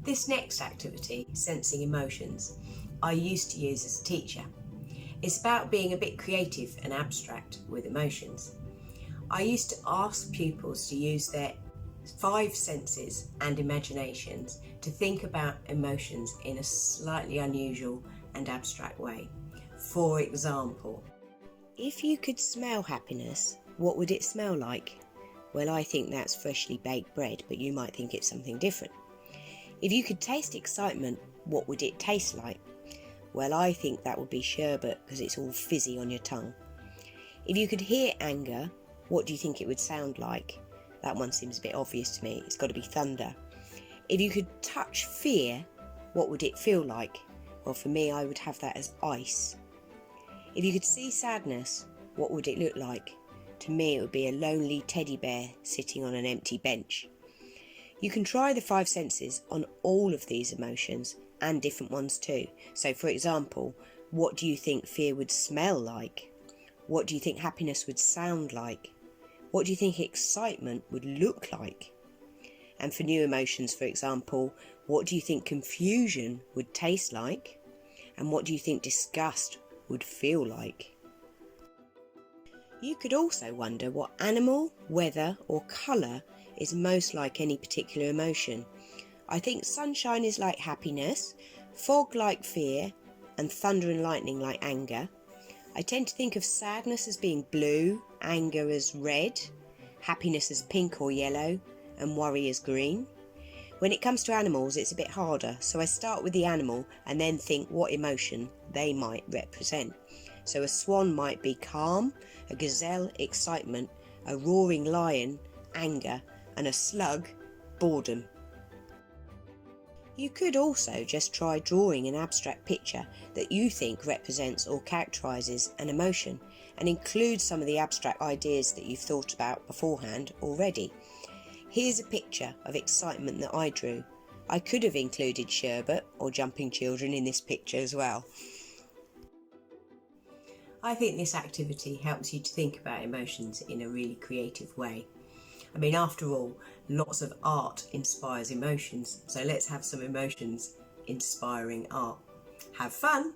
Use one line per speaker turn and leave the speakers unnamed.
This next activity, sensing emotions, I used to use as a teacher. It's about being a bit creative and abstract with emotions. I used to ask pupils to use their 5 senses and imaginations to think about emotions in a slightly unusual and abstract way. For example, if you could smell happiness, what would it smell like? Well, I think that's freshly baked bread, but you might think it's something different. If you could taste excitement, what would it taste like? Well, I think that would be sherbet because it's all fizzy on your tongue. If you could hear anger, what do you think it would sound like? That one seems a bit obvious to me. It's got to be thunder. If you could touch fear, what would it feel like? Well, for me, I would have that as ice. If you could see sadness, what would it look like? To me, it would be a lonely teddy bear sitting on an empty bench. You can try the 5 senses on all of these emotions and different ones too. So for example, what do you think fear would smell like? What do you think happiness would sound like? What do you think excitement would look like? And for new emotions, for example, what do you think confusion would taste like? And what do you think disgust would feel like? You could also wonder what animal, weather or colour is most like any particular emotion. I think sunshine is like happiness, fog like fear, and thunder and lightning like anger. I tend to think of sadness as being blue, anger as red, happiness as pink or yellow, and worry as green. When it comes to animals, it's a bit harder, so I start with the animal and then think what emotion they might represent. So a swan might be calm, a gazelle excitement, a roaring lion anger, and a slug boredom. You could also just try drawing an abstract picture that you think represents or characterises an emotion and include some of the abstract ideas that you've thought about beforehand already. Here's a picture of excitement that I drew. I could have included sherbet or jumping children in this picture as well. I think this activity helps you to think about emotions in a really creative way. I mean, after all, lots of art inspires emotions, so let's have some emotions inspiring art. Have fun!